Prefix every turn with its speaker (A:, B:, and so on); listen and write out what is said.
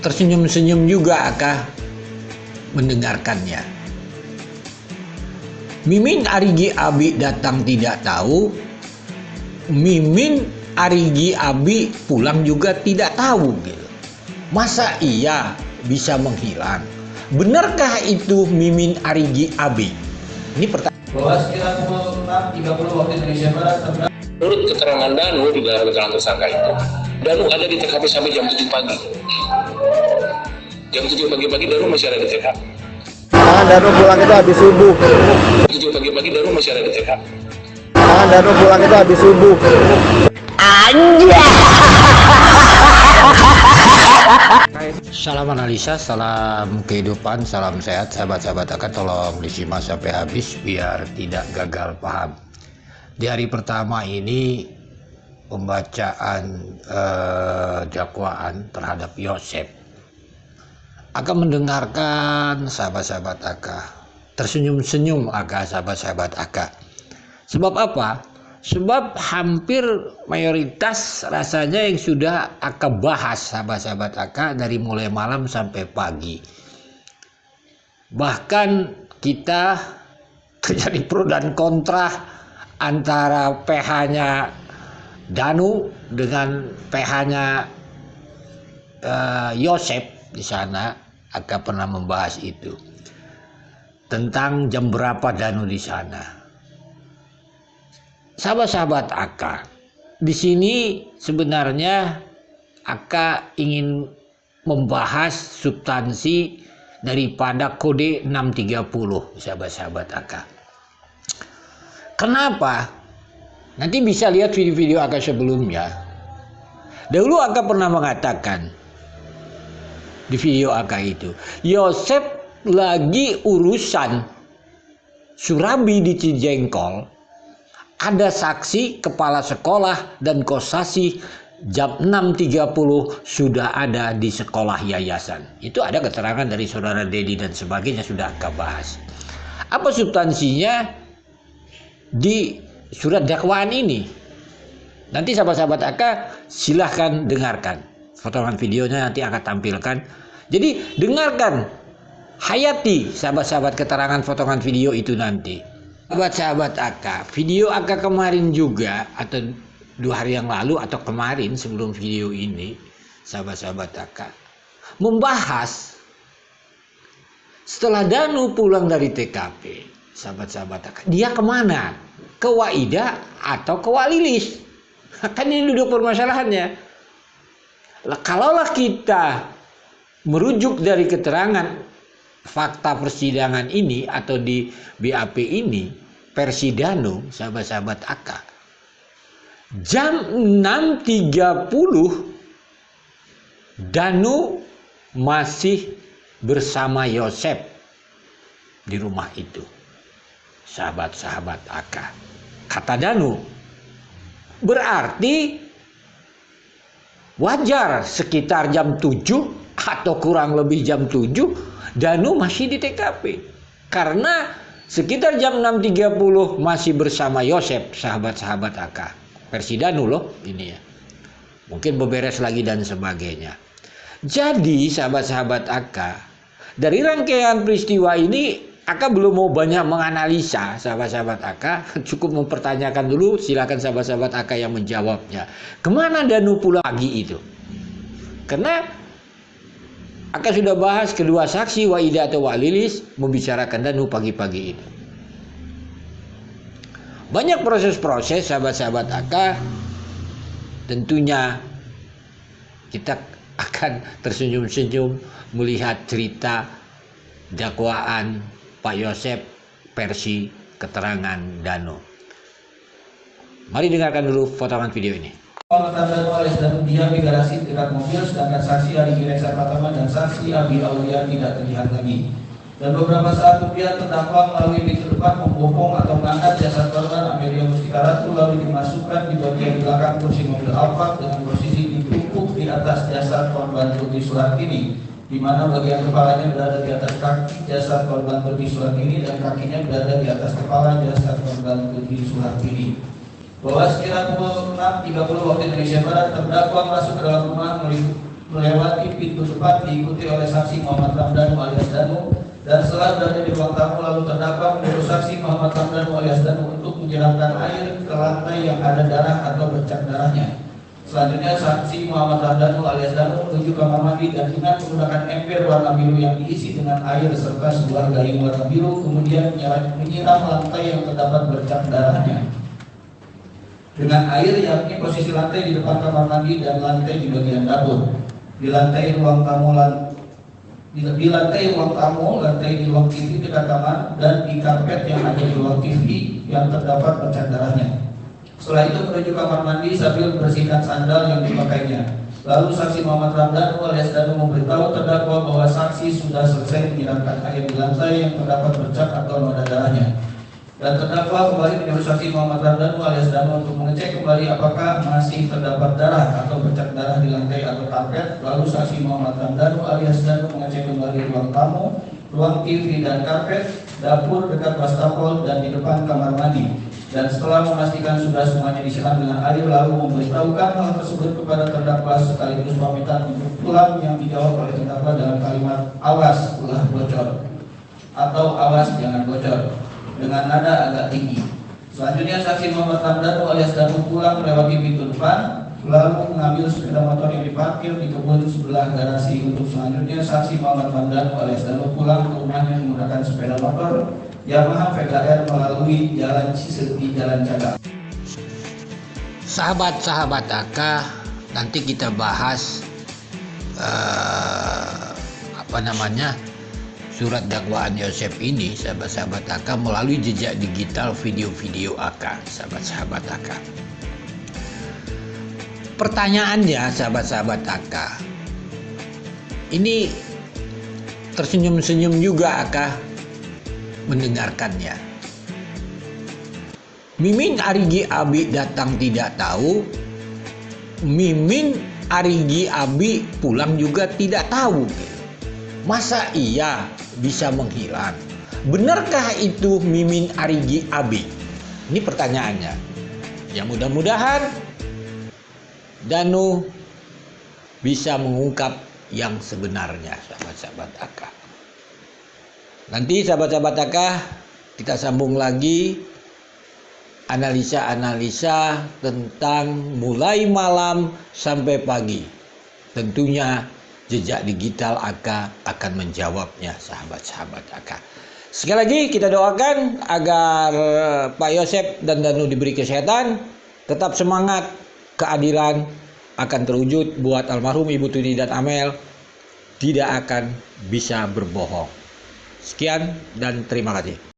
A: tersenyum-senyum juga Aka mendengarkannya. Mimin Arigi Abi datang tidak tahu, Mimin Arigi Abi pulang juga tidak tahu gitu. Masa iya bisa menghilang? Benarkah itu Mimin Arigi Abi? Ini pertanyaan.
B: Bahwa sekitar pukul 6.30 waktu Indonesia Barat
C: menurut keterangan Danu di dalam keterangan tersangka itu, Danu ada di TKP sampai jam 7 pagi. Jam 7 pagi-pagi Danu masih ada di TKP.
D: Danu pulang itu habis subuh.
C: 7 pagi-pagi Danu masih ada di TKP.
D: Danu pulang itu habis subuh.
A: Salam analisa, salam kehidupan, salam sehat sahabat-sahabat Aka. Tolong disimak sampai habis biar tidak gagal paham. Di hari pertama ini pembacaan dakwaan terhadap Yosep, Aka mendengarkan sahabat-sahabat Aka tersenyum-senyum Aka, sahabat-sahabat Aka. Sebab apa? Sebab hampir mayoritas rasanya yang sudah Aka bahas sahabat-sahabat Aka dari mulai malam sampai pagi. Bahkan kita terjadi pro dan kontra antara PH-nya Danu dengan PH-nya Yosep. Di sana Aka pernah membahas itu tentang jam berapa Danu di sana. Sahabat-sahabat Aka, di sini sebenarnya Aka ingin membahas substansi daripada kode 630, sahabat-sahabat Aka. Kenapa? Nanti bisa lihat video-video Aka sebelumnya. Dahulu Aka pernah mengatakan di video Aka itu, Yosep lagi urusan Surabi di Cijengkol. Ada saksi kepala sekolah dan kosasi jam 6.30 sudah ada di sekolah yayasan. Itu ada keterangan dari saudara Dedi dan sebagainya, sudah Aka bahas. Apa substansinya di surat dakwaan ini? Nanti sahabat-sahabat Aka silahkan dengarkan. Potongan videonya nanti Aka tampilkan. Jadi dengarkan, hayati sahabat-sahabat keterangan potongan video itu nanti. Sahabat-sahabat Aka, video Aka kemarin juga atau 2 hari yang lalu atau kemarin sebelum video ini, sahabat-sahabat Aka membahas setelah Danu pulang dari TKP, sahabat-sahabat Aka, dia kemana? Ke Waida atau ke Walilis? Kan ini duduk permasalahannya. Kalaulah kita merujuk dari keterangan fakta persidangan ini atau di BAP ini, versi Danu, sahabat-sahabat Aka, jam 6.30 Danu masih bersama Yosep di rumah itu, sahabat-sahabat Aka. Kata Danu, berarti wajar sekitar jam 7 atau kurang lebih jam 7 Danu masih di TKP, karena sekitar jam 6.30 masih bersama Yosep, sahabat-sahabat Aka. Versi Danu loh ini ya. Mungkin beberes lagi dan sebagainya. Jadi sahabat-sahabat Aka, dari rangkaian peristiwa ini Aka belum mau banyak menganalisa, sahabat-sahabat Aka. Cukup mempertanyakan dulu, silakan sahabat-sahabat Aka yang menjawabnya. Kemana Danu pulang pagi itu? Karena Aka sudah bahas kedua saksi Waida atau Walilis membicarakan Danu pagi-pagi itu. Banyak proses-proses sahabat-sahabat Aka. Tentunya kita akan tersenyum-senyum melihat cerita dakwaan Pak Yosep versi keterangan Danu. Mari dengarkan dulu potongan video ini.
B: Tanda Wales dan diam di garasi dekat mobil, sedangkan saksi Ari Gireksa Pratama dan saksi Abi Aulia tidak terlihat lagi. Dan beberapa saat kemudian terdakwa melalui pintu depan membopong atau mengangkat jasad korban Amelia Mustika Ratu lalu dimasukkan di bagian belakang kursi mobil Alphard dengan posisi ditumpuk di atas jasad korban Tuti Suhartini, di mana bagian kepalanya berada di atas kaki jasad korban Tuti Suhartini dan kakinya berada di atas kepala jasad korban Tuti Suhartini. Bahwa sekitar pukul 6.30 waktu Indonesia Barat, terdakwa masuk ke dalam rumah melewati pintu depan diikuti oleh saksi Muhammad Ramdhanu alias Danu, dan setelah berada di ruang tamu lalu terdakwa menyuruh saksi Muhammad Ramdhanu alias Danu untuk menyiramkan air ke lantai yang ada darah atau bercak darahnya. Selanjutnya saksi Muhammad Ramdhanu alias Danu menuju kamar mandi dan dengan menggunakan ember warna biru yang diisi dengan air serta sebuah gayung warna biru, kemudian menyiram lantai yang terdapat bercak darahnya dengan air, yakni posisi lantai di depan kamar mandi dan lantai di bagian dapur. Di lantai ruang tamu, lantai di ruang TV dekat kamar, dan di karpet yang ada di ruang TV yang terdapat bercak darahnya. Setelah itu menuju kamar mandi sambil membersihkan sandal yang dipakainya. Lalu saksi Muhammad Ramdhanu alias Danu memberitahu terdakwa bahwa saksi sudah selesai menyiramkan air di lantai yang terdapat bercak atau noda darahnya. Dan terdakwa kembali menyuruh saksi Muhammad Ramdhanu alias Danu untuk mengecek kembali apakah masih terdapat darah atau bercak darah di lantai atau karpet. Lalu saksi Muhammad Ramdhanu alias Danu mengecek kembali ruang tamu, ruang TV dan karpet, dapur dekat wastafel dan di depan kamar mandi. Dan setelah memastikan sudah semuanya disiram dengan air, lalu memberitahukan hal tersebut kepada terdakwa sekaligus pamitan untuk pulang, yang dijawab oleh terdakwa dalam kalimat "awas ulah bocor" atau "awas jangan bocor" dengan nada agak tinggi. Selanjutnya saksi Muhammad Ramdhanu alias Danu pulang melewati pintu depan, lalu mengambil sepeda motor yang diparkir di kebun sebelah garasi. Untuk selanjutnya saksi Muhammad Ramdhanu alias Danu pulang ke rumahnya menggunakan sepeda motor Yamaha Vega R melalui Jalan Ciseti, Jalan Cagak.
A: Sahabat-sahabat AK, nanti kita bahas surat dakwaan Yosef ini, sahabat-sahabat AK, melalui jejak digital video-video AK, sahabat-sahabat AK. Pertanyaannya, sahabat-sahabat AK, ini tersenyum-senyum juga AK mendengarkannya. Mimin Arigi Abi datang tidak tahu, Mimin Arigi Abi pulang juga tidak tahu. Masa iya bisa menghilang? Benarkah itu Mimin Arigi Abi? Ini pertanyaannya. Ya mudah-mudahan Danu bisa mengungkap yang sebenarnya, sahabat-sahabat AK. Nanti sahabat-sahabat AK, kita sambung lagi analisa-analisa tentang mulai malam sampai pagi. Tentunya jejak digital AK akan menjawabnya, sahabat-sahabat AK. Sekali lagi kita doakan agar Pak Yosef dan Danu diberi kesehatan, tetap semangat, keadilan akan terwujud buat almarhum Ibu Tuti dan Amel, tidak akan bisa berbohong. Sekian dan terima kasih.